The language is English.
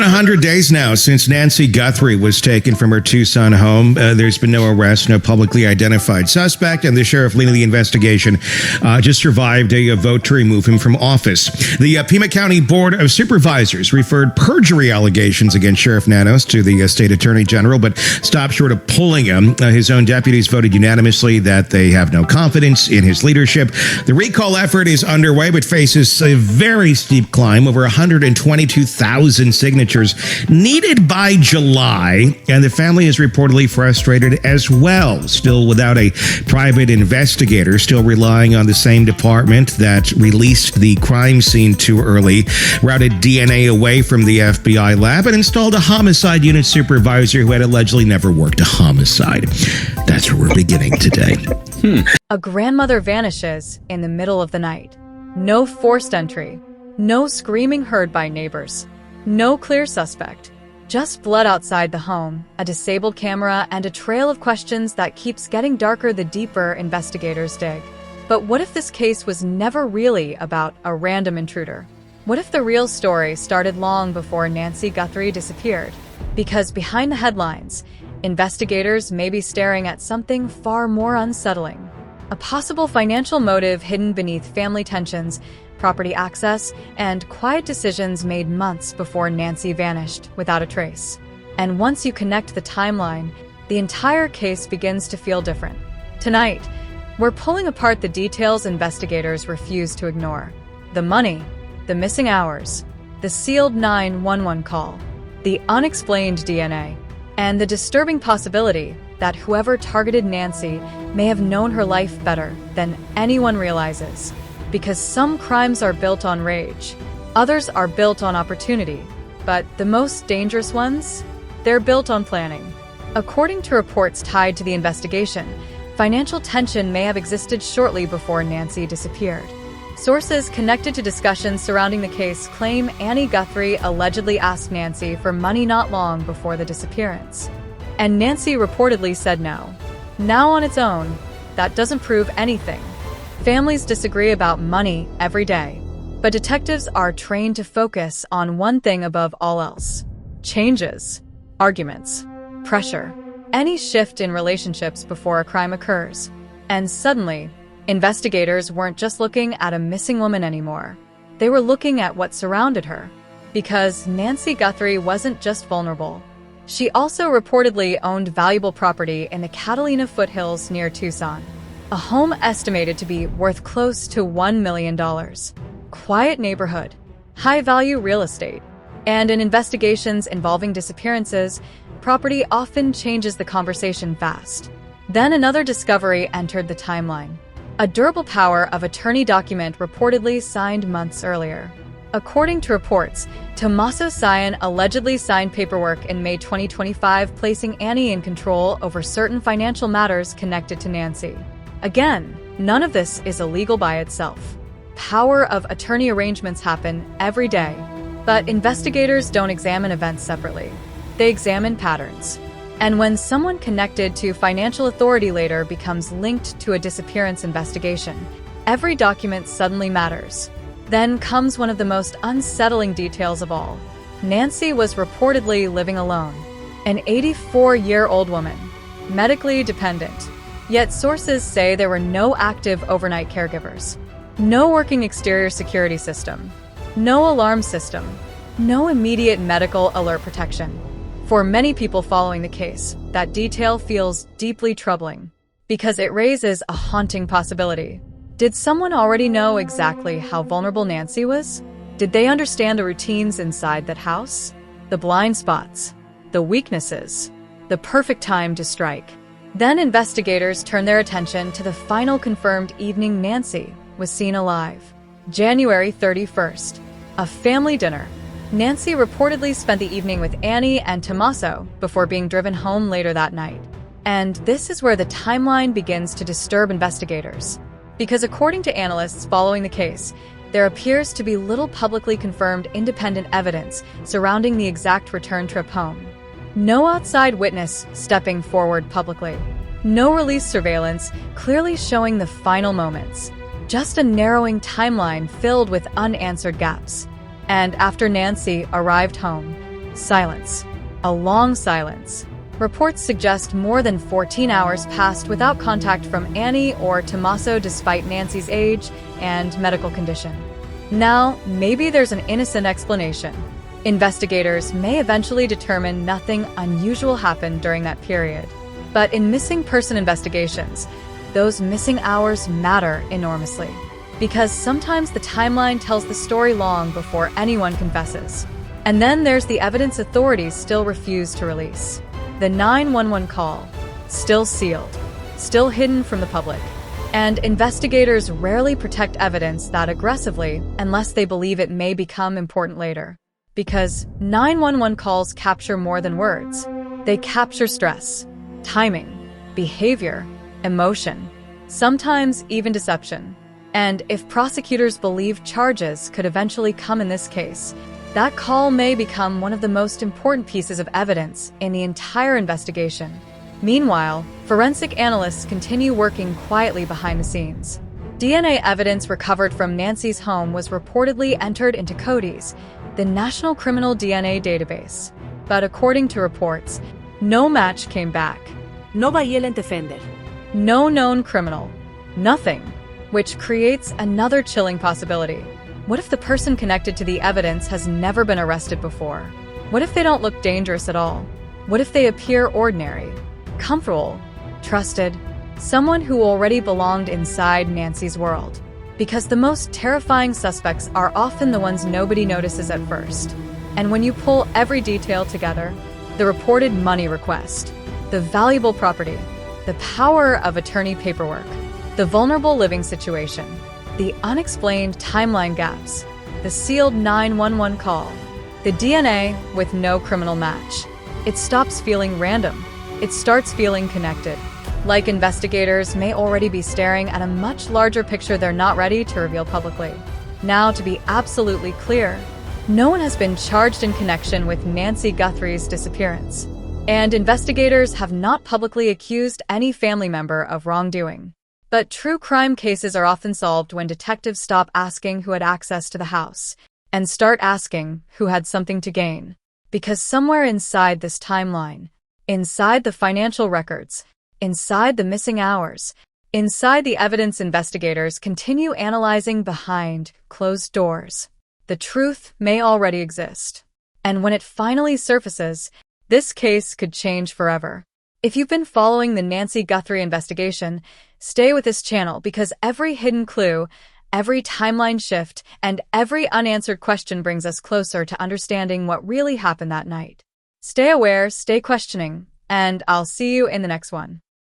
100 days now since Nancy Guthrie was taken from her Tucson home. There's been no arrest, no publicly identified suspect, and the sheriff leading the investigation just survived a vote to remove him from office. The Pima County Board of Supervisors referred perjury allegations against Sheriff Nanos to the state attorney general, but stopped short of pulling him. His own deputies voted unanimously that they have no confidence in his leadership. The recall effort is underway, but faces a very steep climb, over 122,000 signatures needed by July, and the family is reportedly frustrated as well, still without a private investigator, still relying on the same department that released the crime scene too early, routed DNA away from the FBI lab, and installed a homicide unit supervisor who had allegedly never worked a homicide. That's where we're beginning today. A grandmother vanishes in the middle of the night. No forced entry. No screaming heard by neighbors. No clear suspect. Just blood outside the home, a disabled camera, and a trail of questions that keeps getting darker the deeper investigators dig. But what if this case was never really about a random intruder? What if the real story started long before Nancy Guthrie disappeared? Because behind the headlines, investigators may be staring at something far more unsettling. A possible financial motive hidden beneath family tensions, property access, and quiet decisions made months before Nancy vanished without a trace. And once you connect the timeline, the entire case begins to feel different. Tonight, we're pulling apart the details investigators refuse to ignore. The money, the missing hours, the sealed 911 call, the unexplained DNA, and the disturbing possibility that whoever targeted Nancy may have known her life better than anyone realizes. Because some crimes are built on rage, others are built on opportunity, but the most dangerous ones, they're built on planning. According to reports tied to the investigation, financial tension may have existed shortly before Nancy disappeared. Sources connected to discussions surrounding the case claim Annie Guthrie allegedly asked Nancy for money not long before the disappearance. And Nancy reportedly said no. Now on its own, that doesn't prove anything. Families disagree about money every day, but detectives are trained to focus on one thing above all else: changes, arguments, pressure, any shift in relationships before a crime occurs. And suddenly, investigators weren't just looking at a missing woman anymore. They were looking at what surrounded her. Because Nancy Guthrie wasn't just vulnerable. She also reportedly owned valuable property in the Catalina foothills near Tucson. A home estimated to be worth close to $1 million. Quiet neighborhood, high-value real estate, and in investigations involving disappearances, property often changes the conversation fast. Then another discovery entered the timeline. A durable power of attorney document reportedly signed months earlier. According to reports, Tommaso Cian allegedly signed paperwork in May 2025 placing Annie in control over certain financial matters connected to Nancy. Again, none of this is illegal by itself. Power of attorney arrangements happen every day, but investigators don't examine events separately. They examine patterns. And when someone connected to financial authority later becomes linked to a disappearance investigation, every document suddenly matters. Then comes one of the most unsettling details of all. Nancy was reportedly living alone, an 84-year-old woman, medically dependent. Yet sources say there were no active overnight caregivers, no working exterior security system, no alarm system, no immediate medical alert protection. For many people following the case, that detail feels deeply troubling because it raises a haunting possibility. Did someone already know exactly how vulnerable Nancy was? Did they understand the routines inside that house? The blind spots, the weaknesses, the perfect time to strike. Then investigators turned their attention to the final confirmed evening Nancy was seen alive. January 31st, a family dinner. Nancy reportedly spent the evening with Annie and Tommaso before being driven home later that night. And this is where the timeline begins to disturb investigators. Because according to analysts following the case, there appears to be little publicly confirmed independent evidence surrounding the exact return trip home. No outside witness stepping forward publicly. No release surveillance clearly showing the final moments. Just a narrowing timeline filled with unanswered gaps. And after Nancy arrived home, Silence. A long silence. Reports suggest more than 14 hours passed without contact from Annie or Tommaso despite Nancy's age and medical condition. Now, maybe there's an innocent explanation. Investigators may eventually determine nothing unusual happened during that period. But in missing person investigations, those missing hours matter enormously. Because sometimes the timeline tells the story long before anyone confesses. And then there's the evidence authorities still refuse to release. The 911 call, still sealed, still hidden from the public. And investigators rarely protect evidence that aggressively unless they believe it may become important later. Because 911 calls capture more than words. They capture stress, timing, behavior, emotion, sometimes even deception. And if prosecutors believe charges could eventually come in this case, that call may become one of the most important pieces of evidence in the entire investigation. Meanwhile, forensic analysts continue working quietly behind the scenes. DNA evidence recovered from Nancy's home was reportedly entered into CODIS, the National Criminal DNA Database. But according to reports, no match came back. No violent offender. No known criminal. Nothing. Which creates another chilling possibility. What if the person connected to the evidence has never been arrested before? What if they don't look dangerous at all? What if they appear ordinary, comfortable, trusted, someone who already belonged inside Nancy's world? Because the most terrifying suspects are often the ones nobody notices at first. And when you pull every detail together, the reported money request, the valuable property, the power of attorney paperwork, the vulnerable living situation, the unexplained timeline gaps, the sealed 911 call, the DNA with no criminal match. It stops feeling random. It starts feeling connected. Like investigators may already be staring at a much larger picture they're not ready to reveal publicly. Now, to be absolutely clear, no one has been charged in connection with Nancy Guthrie's disappearance. And investigators have not publicly accused any family member of wrongdoing. But true crime cases are often solved when detectives stop asking who had access to the house and start asking who had something to gain. Because somewhere inside this timeline, inside the financial records, inside the missing hours, inside the evidence investigators continue analyzing behind closed doors, the truth may already exist. And when it finally surfaces, this case could change forever. If you've been following the Nancy Guthrie investigation, stay with this channel because every hidden clue, every timeline shift, and every unanswered question brings us closer to understanding what really happened that night. Stay aware, stay questioning, and I'll see you in the next one.